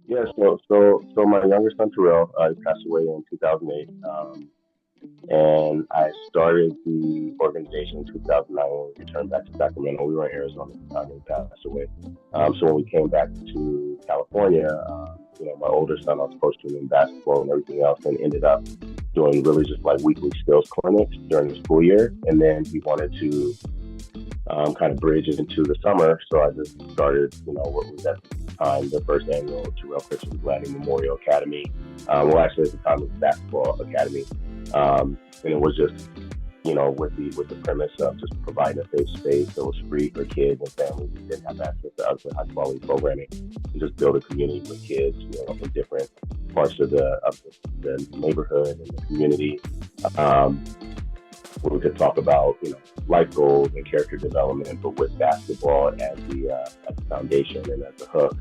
Yeah, so my younger son Terrell, he passed away in 2008. And I started the organization in 2009 when we returned back to Sacramento. We were in Arizona at the time when he passed away. So when we came back to California, my older son, I was coaching him in basketball and everything else, and ended up doing really just like weekly skills clinics during the school year. And then he wanted to kind of bridge it into the summer. So I just started, what was at the time the first annual Terrell Christian Gladney Memorial Academy. Well, actually at the time it was Basketball Academy, and it was just with the premise of just providing a safe space that was free for kids and families who didn't have access to other high quality programming, and just build a community with kids, from different parts of the neighborhood and the community. Um, where we could talk about life goals and character development, but with basketball as the foundation and as the hook.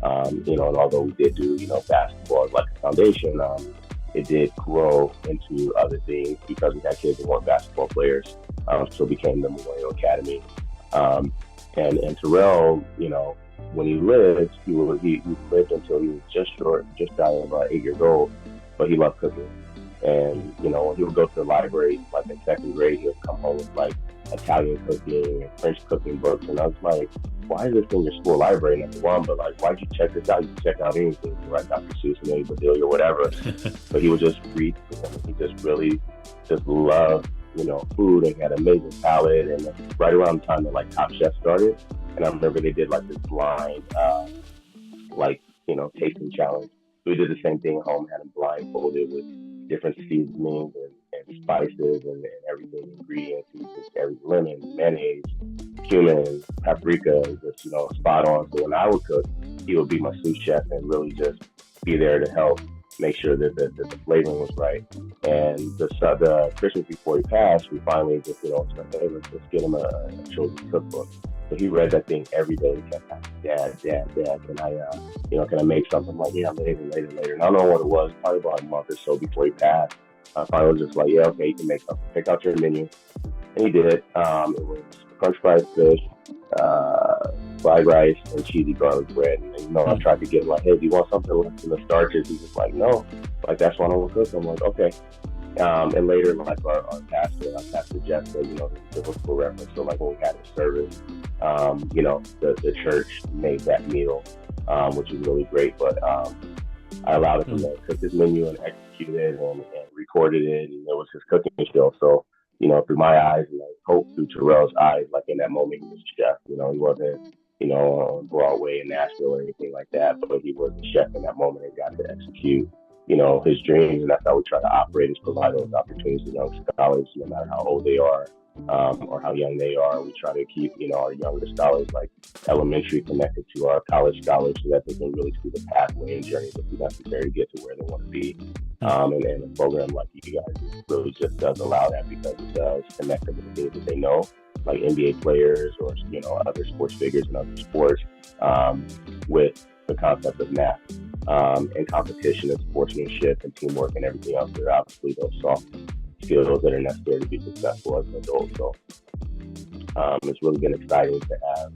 And although we did do basketball as like a foundation, it did grow into other things because we had kids that weren't basketball players. So it became the Memorial Academy. Um, and Terrell, when he lived until he was just shy of 8 years old, but he loved cooking. And, when he would go to the library, like in second grade, he would come home with like Italian cooking and French cooking books. And I was like, why is this in your school library, number one? But like, why'd you check this out? You can check out anything, right? Dr. Seuss and Eddie Bedelia or whatever. But he would just read, and he just really just loved, food, and he had an amazing palate. And right around the time that like Top Chef started, and I remember they did like this blind, tasting challenge. So we did the same thing at home, had him blindfolded with different seasonings and spices and everything, ingredients, and just every lemon, mayonnaise, cumin, paprika, just spot on. So when I would cook, he would be my sous chef and really just be there to help make sure that the flavoring was right. And the Christmas before he passed, we finally just said, hey, let's get him a children's cookbook. So he read that thing every day. He kept asking, Dad, can I, can I make something? I'm like, yeah, later. And I don't know what it was, probably about a month or so before he passed. I finally was just like, yeah, okay, you can make something. Pick out your menu. And he did. It was French fried fish, fried rice, and cheesy garlic bread. And I tried to get him like, hey, do you want something less in the starches? He's just like, no. Like, that's what I want to cook. I'm like, okay. And later, like our pastor Jeff said, the biblical reference. So like when we had a service, the church made that meal, which was really great. But I allowed him to cook his menu and execute it and recorded it, and it was his cooking show. So through my eyes, and I hope through Terrell's eyes, like in that moment, he was a chef. He wasn't, on Broadway in Nashville or anything like that, but he was a chef in that moment and got to execute, his dreams. And that's how we try to operate, is provide those opportunities to young scholars, no matter how old they are, or how young they are. We try to keep, our younger scholars, like elementary, connected to our college scholars so that they can really see the pathway and journey that's necessary to get to where they want to be. And a program like you guys really just does allow that, because it does connect them with the things that they know, like NBA players or other sports figures in other sports, with the concept of math, and competition and sportsmanship and teamwork and everything else. That are obviously those soft skills that are necessary to be successful as an adult. So it's really been exciting to have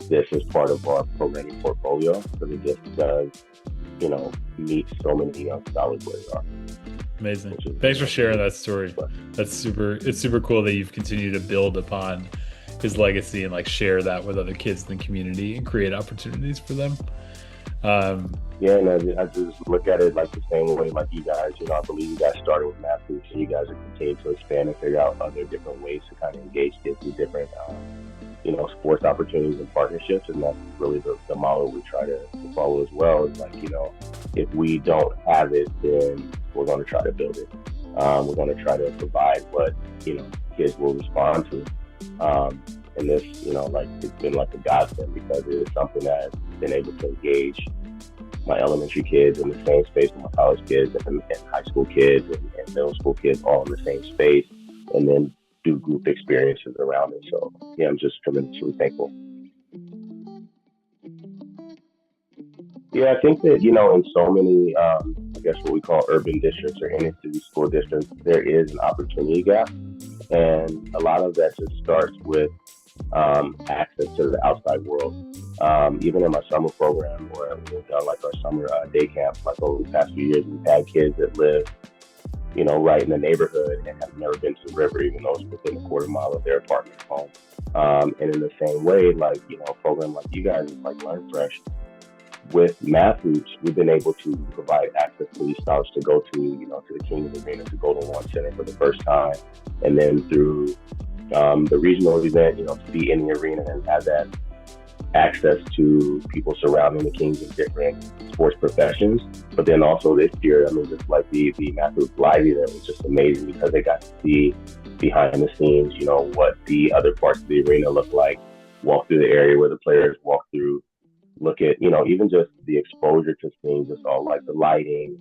this as part of our programming portfolio, because it just does meet so many young scholars where they are. Amazing. Thanks for sharing that story. It's super cool that you've continued to build upon his legacy and like share that with other kids in the community and create opportunities for them. Yeah, and I just look at it like the same way like you guys. I believe you guys started with Math Hoops, and you guys are continuing to expand and figure out other different ways to kind of engage kids through different sports opportunities and partnerships. And that's really the model we try to follow as well. Is like, if we don't have it, then we're going to try to build it. We're going to try to provide what, kids will respond to. And this, it's been like a godsend, because it is something that I've been able to engage my elementary kids in the same space with my college kids and high school kids and middle school kids all in the same space, and then do group experiences around it. So yeah, I'm just tremendously thankful. Yeah, I think that, in so many, I guess what we call urban districts or inner city school districts, there is an opportunity gap. And a lot of that just starts with access to the outside world. Even in my summer program, where we've done like our summer day camp, like over the past few years, we've had kids that live, right in the neighborhood and have never been to the river, even though it's within a quarter mile of their apartment home. And in the same way, like, a program like you guys, like Learn Fresh, with Math Hoops, we've been able to provide access to these scholars to go to the Kings Arena, to go to one center for the first time. And then through the regional event, to be in the arena and have that access to people surrounding the Kings in different sports professions. But then also this year, just like the Math Hoops Live event was just amazing because they got to see behind the scenes, what the other parts of the arena look like, walk through the area where the players walk through, look at, even just the exposure to things, just all like the lighting,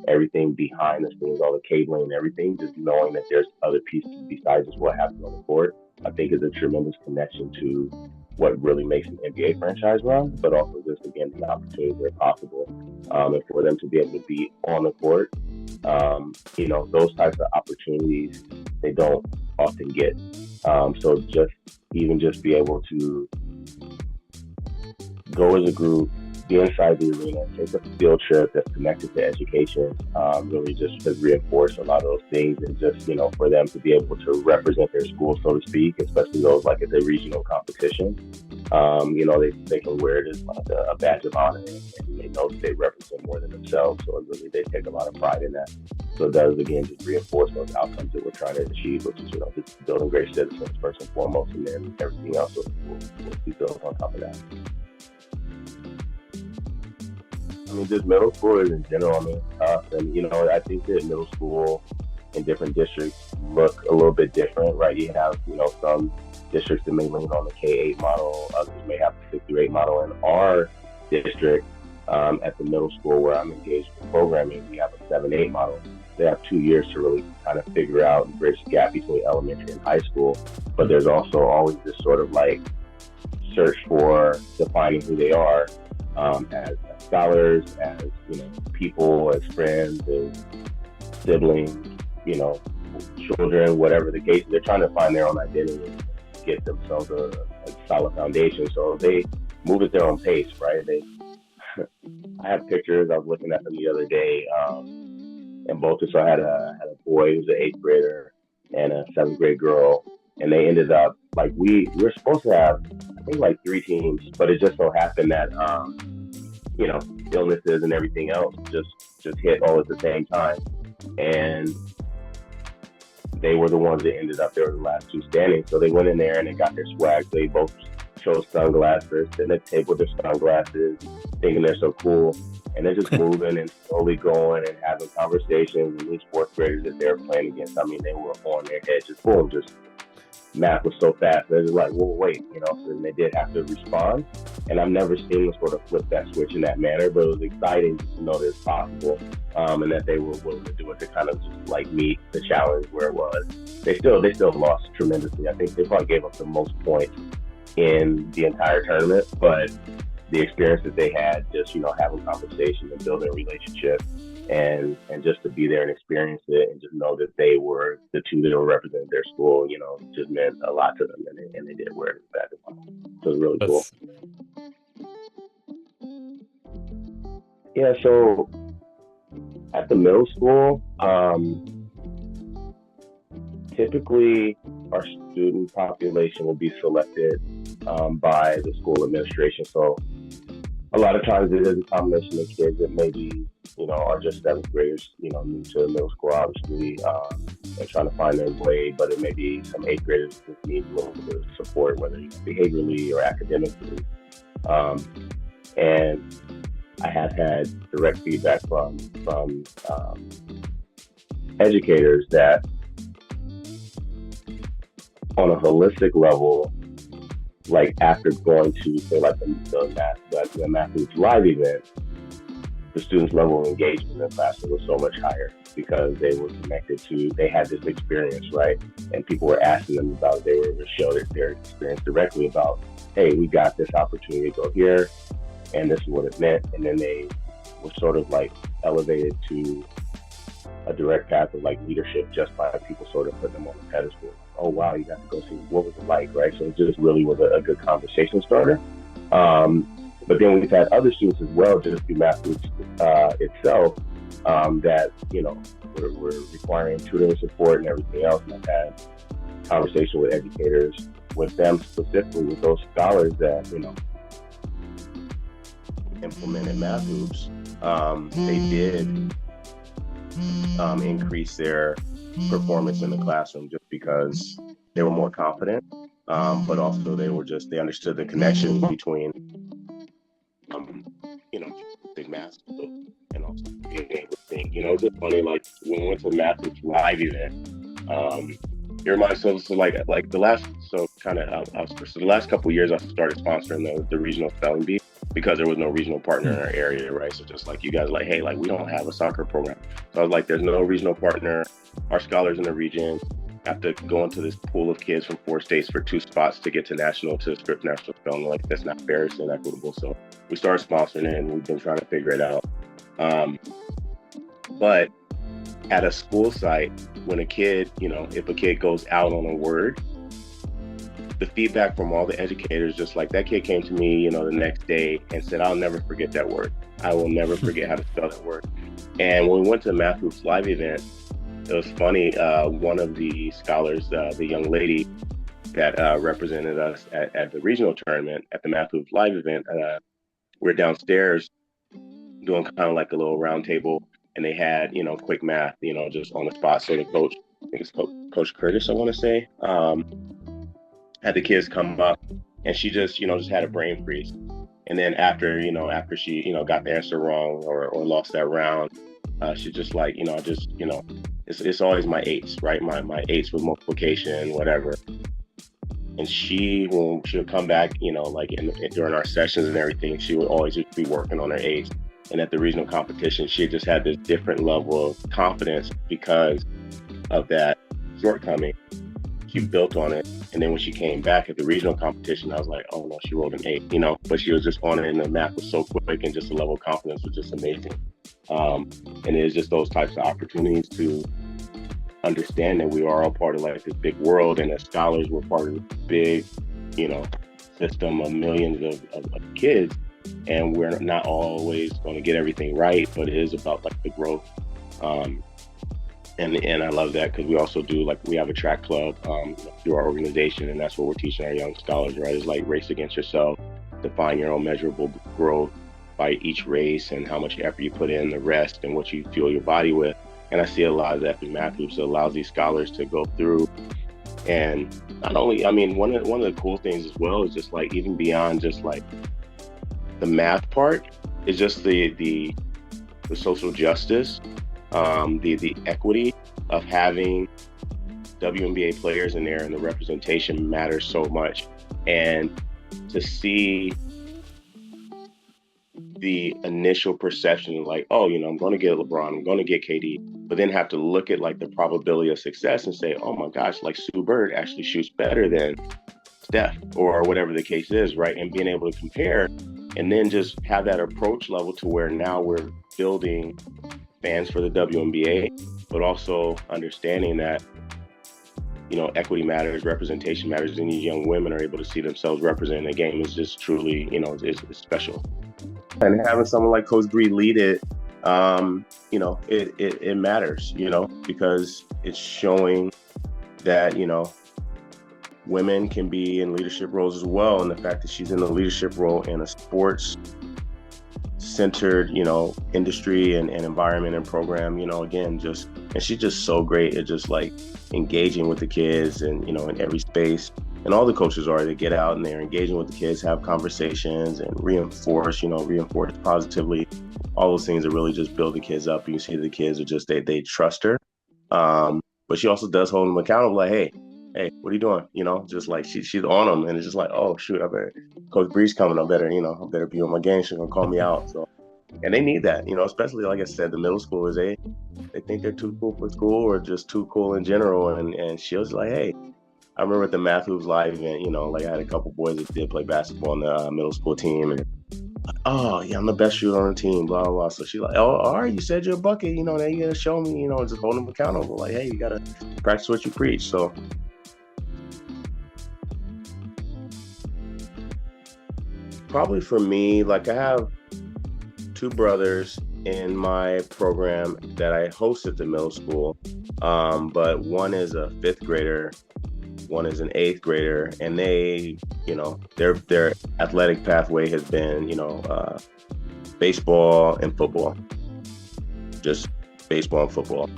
everything behind the scenes, all the cabling, everything, just knowing that there's other pieces besides just what happens on the court, I think is a tremendous connection to what really makes an NBA franchise run, but also just, again, the opportunities that are possible. And for them to be able to be on the court, those types of opportunities, they don't often get. So just be able to go as a group, be inside the arena, take a field trip that's connected to education, really just has reinforced a lot of those things. And just, for them to be able to represent their school, so to speak, especially those like at the regional competition, they can wear it as like a badge of honor, and they know that they represent more than themselves. So really they take a lot of pride in that. So it does, again, just reinforce those outcomes that we're trying to achieve, which is, just building great citizens first and foremost, and then everything else will be built on top of that. Just middle schoolers in general, tough. And, I think that middle school in different districts look a little bit different, right? You have, some districts that may lean on the K-8 model, others may have the 6 through 8 model. In our district, at the middle school where I'm engaged with programming, we have a 7-8 model. They have 2 years to really kind of figure out and bridge the gap between elementary and high school. But there's also always this sort of like search for defining who they are, as scholars, as people, as friends, as siblings, children, whatever the case. They're trying to find their own identity and get themselves a solid foundation. So they move at their own pace, right? I have pictures. I was looking at them the other day, and both of us. I had a boy who's an 8th grader and a 7th grade girl, and they ended up like we were supposed to have, I think, like 3 teams, but it just so happened that illnesses and everything else just hit all at the same time, and they were the ones that ended up, they were the last 2 standing. So they went in there and they got their swag. They both chose sunglasses, sitting at the table with their sunglasses, thinking they're so cool, and they're just moving and slowly going and having conversations. And these 4th graders that they're playing against, they were on their edges. Boom, just math was so fast. They're just like, well, wait, so then they did have to respond. And I've never seen them sort of flip that switch in that manner, but it was exciting to know that it's possible, and that they were willing to do it, to kind of just like meet the challenge where it was. They still lost tremendously. I think they probably gave up the most points in the entire tournament, but the experience that they had, just, having conversations and building a relationship, and just to be there and experience it, and just know that they were the 2 that were representing their school, just meant a lot to them, and they did wear it as badge of honor. So it was really cool. Yeah, so at the middle school, typically our student population will be selected by the school administration. So a lot of times it is a combination of kids that maybe, are just 7th graders, new to middle school, obviously, and trying to find their way. But it may be some 8th graders that need a little bit of support, whether it's behaviorally or academically. And I have had direct feedback from educators that on a holistic level, like after going to, say, like the Math Hoops Live event, the students' level of engagement in the classroom was so much higher because they were connected to, they had this experience, right? And people were asking them about it. They were able to show their experience directly about, hey, we got this opportunity to go here, and this is what it meant. And then they were sort of like elevated to a direct path of like leadership just by people sort of putting them on the pedestal. Oh, wow, you got to go see what was it like, right? So it just really was a good conversation starter. But then we've had other students as well, just through Math Hoops itself, that, we're requiring tutoring support and everything else. And I've had conversation with educators, with them specifically, with those scholars that, implemented Math Hoops. They did increase their performance in the classroom just because they were more confident, but also they understood the connection between, big math and also being able to think. It's just funny, like when we went to the Math Hoops live event, it reminds me of the last couple of years I started sponsoring the regional spelling bee because there was no regional partner in our area, right? So just like you guys, like, hey, like we don't have a soccer program. So I was like, there's no regional partner. Our scholars in the region have to go into this pool of kids from 4 states for 2 spots to get to script national spelling. Like, that's not fair, it's inequitable. So we started sponsoring it and we've been trying to figure it out. But at a school site, when a kid, if a kid goes out on a word, the feedback from all the educators, just like that kid came to me, the next day and said, I'll never forget that word. I will never forget how to spell that word. And when we went to the Math Hoops live event, it was funny. One of the scholars, the young lady that represented us at the regional tournament at the Math Hoops live event, we're downstairs doing kind of like a little round table, and they had, quick math, just on the spot. So the coach, I think it's Coach Curtis, I want to say, had the kids come up, and she just had a brain freeze. And then after she, got the answer wrong or lost that round, she just like, it's always my 8s, right? My 8s with multiplication, whatever. And she would come back, during our sessions and everything, she would always just be working on her 8s. And at the regional competition, she just had this different level of confidence because of that shortcoming. She built on it. And then when she came back at the regional competition, I was like, oh no, she rolled an 8, but she was just on it, and the math was so quick, and just the level of confidence was just amazing. And it's just those types of opportunities to understand that we are all part of like this big world, and as scholars, we're part of this big, system of millions of kids, and we're not always going to get everything right, but it is about like the growth. And I love that because we also do, we have a track club through our organization, and that's what we're teaching our young scholars, right? It's like race against yourself, define your own measurable growth by each race and how much effort you put in, the rest, and what you fuel your body with. And I see a lot of that through Math Hoops. It allows these scholars to go through, and not only, one of the cool things as well is just like, even beyond just like the math part, is just the social justice, the equity of having WNBA players in there, and the representation matters so much. And to see the initial perception of like, oh, I'm going to get LeBron, I'm going to get KD, but then have to look at like the probability of success and say, oh my gosh, like Sue Bird actually shoots better than Steph, or whatever the case is, right? And being able to compare, and then just have that approach level to where now we're building fans for the WNBA, but also understanding that, equity matters, representation matters, and these young women are able to see themselves representing the game is just truly, it's special. And having someone like Coach Bree lead it, it matters, because it's showing that, women can be in leadership roles as well. And the fact that she's in a leadership role in a sports centered, industry and environment and program, again, and she's just so great at just like engaging with the kids and, in every space. And all the coaches they get out and they're engaging with the kids, have conversations and reinforce positively. All those things that really just build the kids up. You can see the kids are just, they trust her. But she also does hold them accountable, like, hey, what are you doing? Just like she's on them, and it's just like, oh shoot, I better, Coach Bree's coming, I better be on my game. She's gonna call me out. So, and they need that, especially like I said, the middle schoolers, they think they're too cool for school or just too cool in general. And she was like, hey, I remember at the Math Hoops live event, I had a couple boys that did play basketball on the middle school team, and oh yeah, I'm the best shooter on the team, blah, blah, blah. So she's like, oh, all right, you said you're a bucket, now you gotta show me, just hold them accountable. Like, hey, you gotta practice what you preach. So Probably for me, like I have two brothers in my program that I host at the middle school, but one is a fifth grader, one is an eighth grader, and they, their athletic pathway has been, baseball and football, just baseball and football.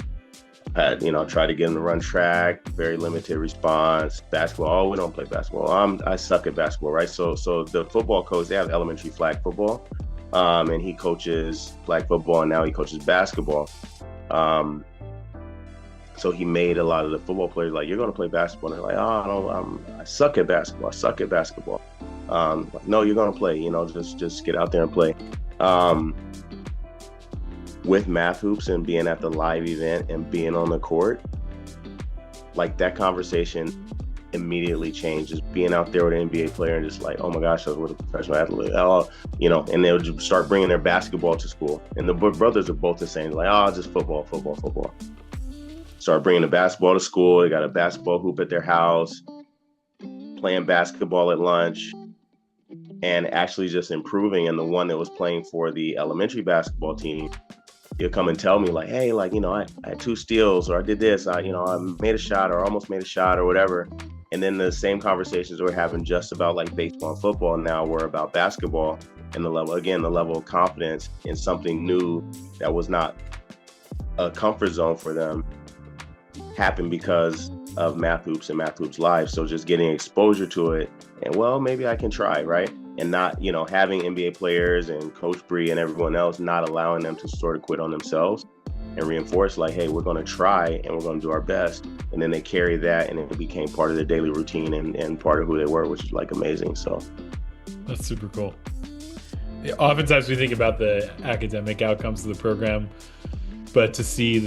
Had, tried to get them to run track, very limited response. Basketball, oh, we don't play basketball. I suck at basketball, right? So the football coach, they have elementary flag football, and he coaches flag football, and now he coaches basketball. So he made a lot of the football players like, you're going to play basketball. And they're like, oh, I suck at basketball. Like, no, you're going to play, just get out there and play. With Math Hoops and being at the live event and being on the court, like that conversation immediately changed. Just being out there with an NBA player and just like, oh my gosh, I was with a professional athlete. Oh, and they'll just start bringing their basketball to school. And the brothers are both the same. Like, oh, just football. Start bringing the basketball to school. They got a basketball hoop at their house, playing basketball at lunch, and actually just improving. And the one that was playing for the elementary basketball team, he'll come and tell me like, hey, like, I had 2 steals, or I did this, I made a shot or almost made a shot or whatever. And then the same conversations we're having just about like baseball and football now were about basketball, and the level of confidence in something new that was not a comfort zone for them happened because of Math Hoops and Math Hoops Live. So just getting exposure to it, and well, maybe I can try, right? And not, having NBA players and Coach Bree and everyone else not allowing them to sort of quit on themselves and reinforce like, hey, we're going to try and we're going to do our best. And then they carry that, and it became part of their daily routine and part of who they were, which is like amazing. So that's super cool. Oftentimes we think about the academic outcomes of the program, but to see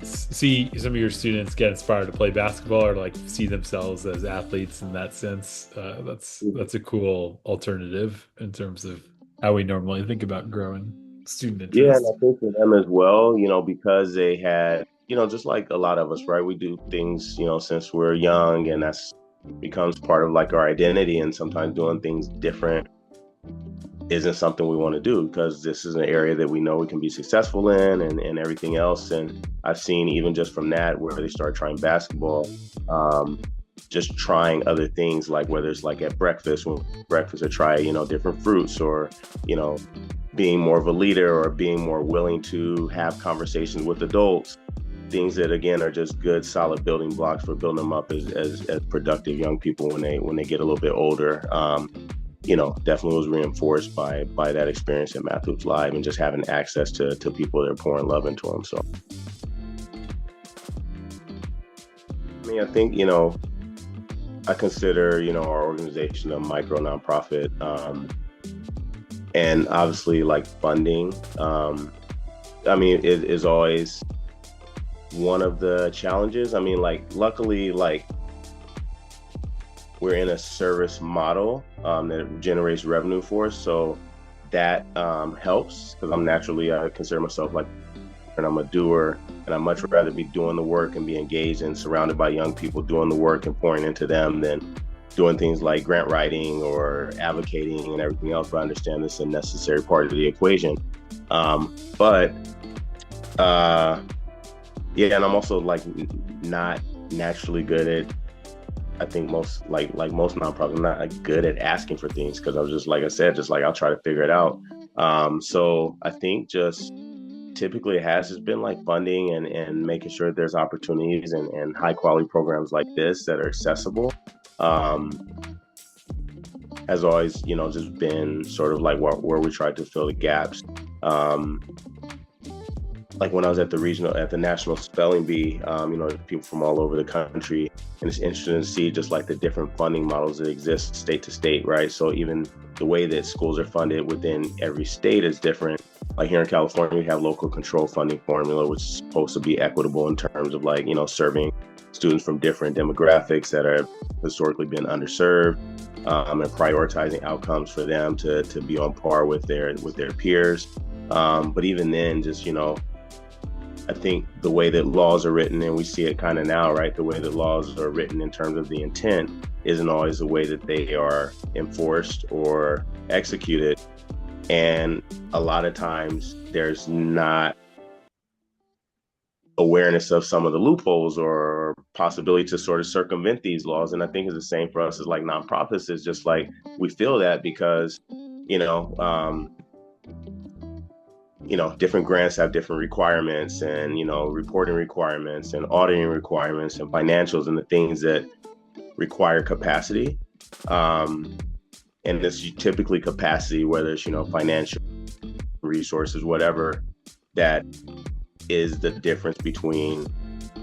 some of your students get inspired to play basketball or like see themselves as athletes in that sense, that's a cool alternative in terms of how we normally think about growing student interest. Yeah, and I think for them as well, because they had, just like a lot of us, right? We do things, since we're young, and that's becomes part of like our identity, and sometimes doing things different isn't something we want to do because this is an area that we know we can be successful in and everything else. And I've seen even just from that where they start trying basketball, just trying other things, like whether it's like at breakfast or try, different fruits, or, being more of a leader or being more willing to have conversations with adults, things that again are just good solid building blocks for building them up as productive young people when they get a little bit older. Definitely was reinforced by that experience in Math Hoops Live and just having access to people that are pouring love into them. So, I think, I consider, our organization a micro nonprofit, and obviously like funding, it is always one of the challenges. Luckily, we're in a service model that generates revenue for us. So that helps because I consider myself and I'm a doer, and I'd much rather be doing the work and be engaged and surrounded by young people doing the work and pouring into them than doing things like grant writing or advocating and everything else. But I understand this is a necessary part of the equation. And I'm also not naturally good at, I think most nonprofits, I'm not good at asking for things because I was just, like I said, I'll try to figure it out. So I think just typically it has just been funding and making sure there's opportunities and high quality programs like this that are accessible. Has always, just been sort of where we tried to fill the gaps. When I was at the National Spelling Bee, people from all over the country, and it's interesting to see just the different funding models that exist state to state, right? So even the way that schools are funded within every state is different. Like here in California, we have local control funding formula, which is supposed to be equitable in terms of serving students from different demographics that are historically been underserved, and prioritizing outcomes for them to be on par with their peers. But even then, just, I think the way that laws are written, and we see it kind of now, right? The way that laws are written in terms of the intent isn't always the way that they are enforced or executed. And a lot of times there's not awareness of some of the loopholes or possibility to sort of circumvent these laws. And I think it's the same for us as like nonprofits. It's just like we feel that because, you know, different grants have different requirements and, reporting requirements and auditing requirements and financials and the things that require capacity. And it's typically capacity, whether it's, financial resources, whatever, that is the difference between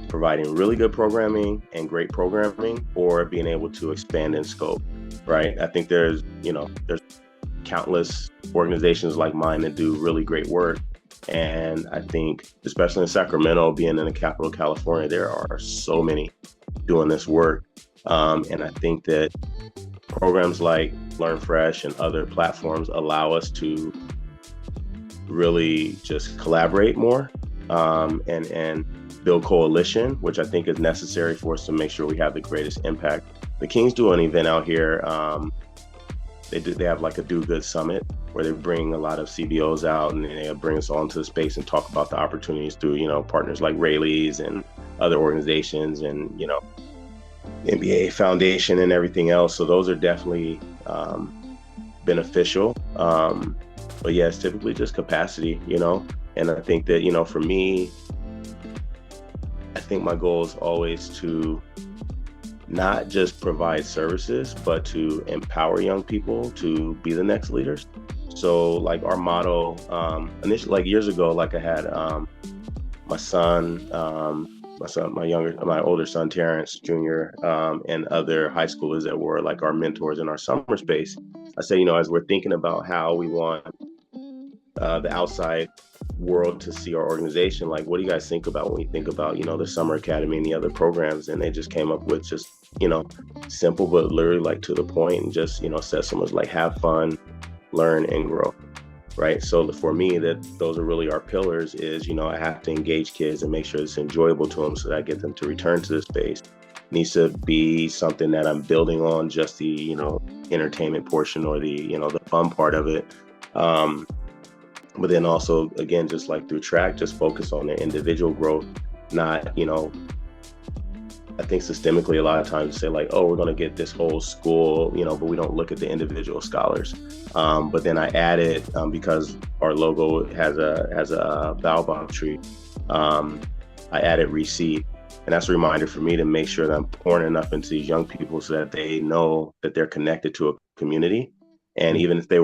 providing really good programming and great programming or being able to expand in scope, right? I think there's countless organizations like mine that do really great work. And I think, especially in Sacramento, being in the capital of California, there are so many doing this work. And I think that programs like Learn Fresh and other platforms allow us to really just collaborate more and build coalition, which I think is necessary for us to make sure we have the greatest impact. The Kings do an event out here. They have like a Do Good Summit where they bring a lot of CBOs out and they bring us all into the space and talk about the opportunities through, partners like Rayleigh's and other organizations and, NBA Foundation and everything else. So those are definitely beneficial. But yeah, it's typically just capacity, and I think that, for me, I think my goal is always to not just provide services, but to empower young people to be the next leaders. So like our motto, initially, like years ago, like I had my older son, Terrence Jr., and other high schoolers that were like our mentors in our summer space. I say, as we're thinking about how we want the outside world to see our organization, like, what do you guys think about when you think about, the Summer Academy and the other programs? And they just came up with just, simple, but literally like to the point and just, said so much like have fun, learn and grow. Right. So for me, those are really our pillars is, I have to engage kids and make sure it's enjoyable to them so that I get them to return to the space. It needs to be something that I'm building on just the, entertainment portion or the, the fun part of it. But then also, again, just like through track, just focus on their individual growth, not, I think systemically a lot of times say like, oh, we're going to get this whole school, but we don't look at the individual scholars. But then I added, because our logo has a baobab tree, I added receipt. And that's a reminder for me to make sure that I'm pouring enough into these young people so that they know that they're connected to a community. And even if they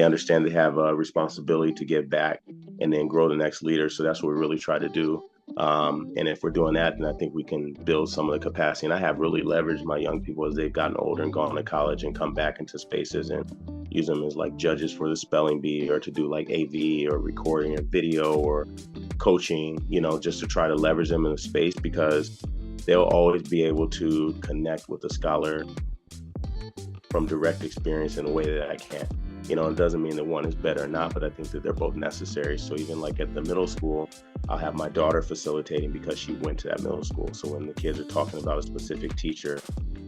understand they have a responsibility to give back and then grow the next leader. So that's what we really try to do. And if we're doing that, then I think we can build some of the capacity. And I have really leveraged my young people as they've gotten older and gone to college and come back into spaces and use them as like judges for the spelling bee or to do like AV or recording or video or coaching, just to try to leverage them in the space because they'll always be able to connect with the scholar from direct experience in a way that I can't. It doesn't mean that one is better or not, but I think that they're both necessary. So even like at the middle school, I'll have my daughter facilitating because she went to that middle school. So when the kids are talking about a specific teacher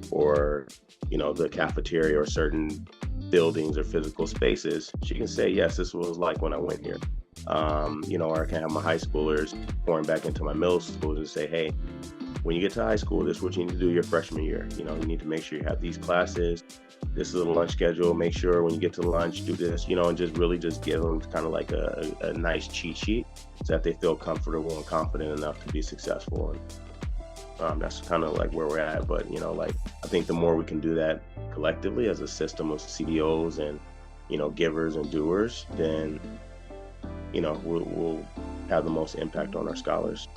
or, the cafeteria or certain buildings or physical spaces, she can say, yes, this was like when I went here. Or I can have my high schoolers pouring back into my middle schools and say, hey, when you get to high school, this is what you need to do your freshman year. You need to make sure you have these classes. This is a lunch schedule. Make sure when you get to lunch, do this, and just really just give them kind of like a nice cheat sheet so that they feel comfortable and confident enough to be successful. And that's kind of like where we're at. But, I think the more we can do that collectively as a system of CDOs and, givers and doers, then, we'll have the most impact on our scholars.